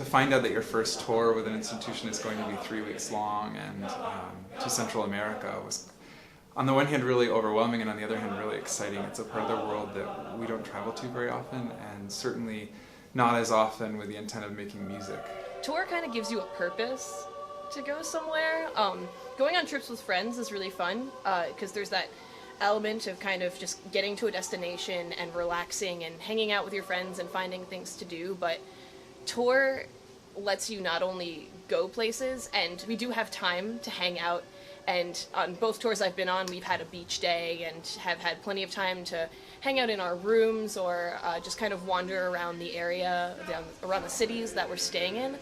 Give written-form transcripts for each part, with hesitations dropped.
find out that your first tour with an institution is going to be 3 weeks long and to Central America was, on the one hand, really overwhelming, and on the other hand, really exciting. It's a part of the world that we don't travel to very often, and certainly not as often with the intent of making music. Tour kind of gives you a purpose to go somewhere. Going on trips with friends is really fun because there's that element of kind of just getting to a destination and relaxing and hanging out with your friends and finding things to do, but tour lets you not only go places, and we do have time to hang out, and on both tours I've been on, we've had a beach day and have had plenty of time to hang out in our rooms or just kind of wander around the area, around the cities that we're staying in.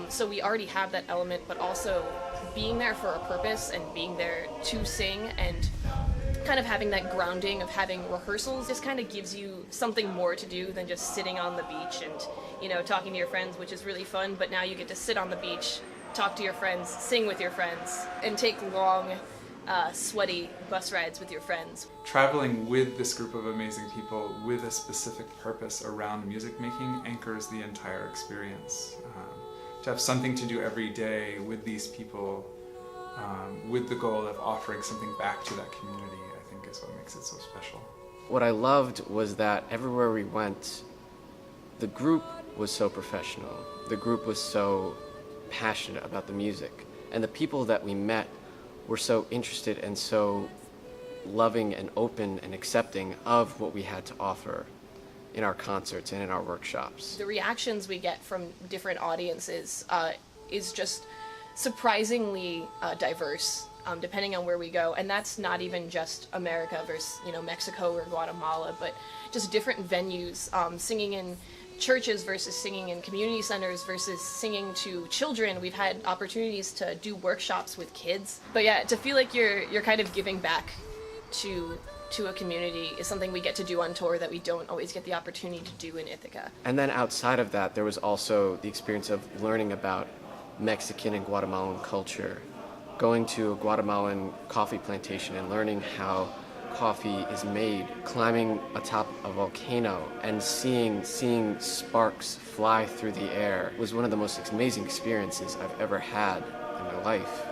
So we already have that element, but also being there for a purpose and being there to sing and kind of having that grounding of having rehearsals just kind of gives you something more to do than just sitting on the beach and, you know, talking to your friends, which is really fun, but now you get to sit on the beach, talk to your friends, sing with your friends, and take long, sweaty bus rides with your friends. Traveling with this group of amazing people with a specific purpose around music making anchors the entire experience. To have something to do every day with these people with the goal of offering something back to that community, I think is what makes it so special. What I loved was that everywhere we went, the group was so professional. The group was so passionate about the music. And the people that we met were so interested and so loving and open and accepting of what we had to offer in our concerts and in our workshops. The reactions we get from different audiences is just surprisingly diverse, depending on where we go, and that's not even just America versus, you know, Mexico or Guatemala, but just different venues, singing in churches versus singing in community centers versus singing to children. We've had opportunities to do workshops with kids, but yeah, to feel like you're kind of giving back to a community is something we get to do on tour that we don't always get the opportunity to do in Ithaca. And then outside of that, there was also the experience of learning about Mexican and Guatemalan culture, going to a Guatemalan coffee plantation and learning how coffee is made, climbing atop a volcano and seeing sparks fly through the air was one of the most amazing experiences I've ever had in my life.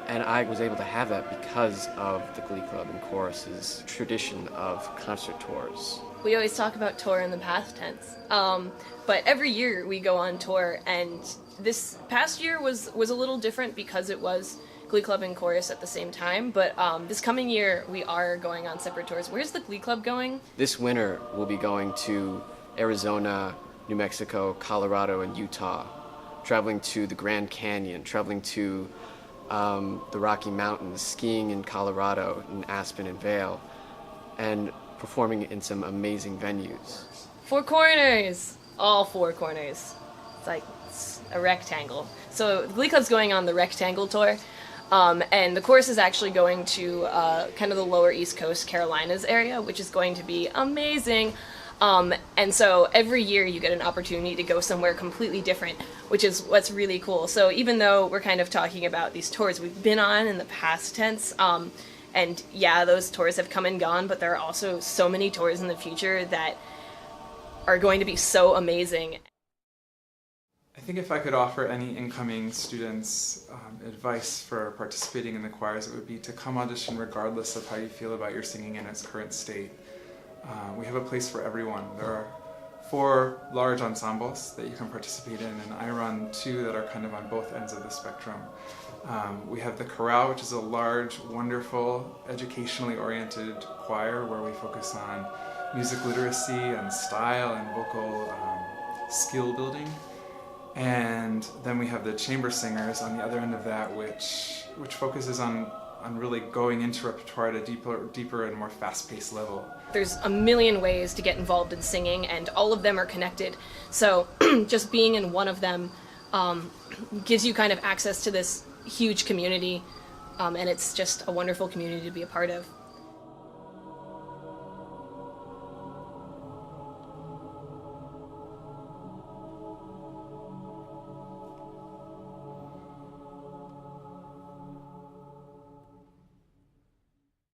And I was able to have that because of the Glee Club and Chorus's tradition of concert tours. We always talk about tour in the past tense, but every year we go on tour, and this past year was a little different because it was Glee Club and Chorus at the same time, but this coming year we are going on separate tours. Where's the Glee Club going? This winter we'll be going to Arizona, New Mexico, Colorado, and Utah, traveling to the Grand Canyon, traveling to the Rocky Mountains, skiing in Colorado, in Aspen and Vail, and performing in some amazing venues. Four corners! All four corners. It's a rectangle. So the Glee Club's going on the Rectangle tour, and the Chorus is actually going to kind of the lower East Coast, Carolinas area, which is going to be amazing. And so every year you get an opportunity to go somewhere completely different, which is what's really cool. So even though we're kind of talking about these tours we've been on in the past tense, and yeah, those tours have come and gone, but there are also so many tours in the future that are going to be so amazing. I think if I could offer any incoming students advice for participating in the choirs, it would be to come audition regardless of how you feel about your singing in its current state. We have a place for everyone. There are 4 large ensembles that you can participate in, and I run 2 that are kind of on both ends of the spectrum. We have the chorale, which is a large, wonderful, educationally oriented choir where we focus on music literacy and style and vocal skill building. And then we have the chamber singers on the other end of that, which focuses on really going into repertoire at a deeper and more fast-paced level. There's a million ways to get involved in singing, and all of them are connected. So just being in one of them gives you kind of access to this huge community, and it's just a wonderful community to be a part of.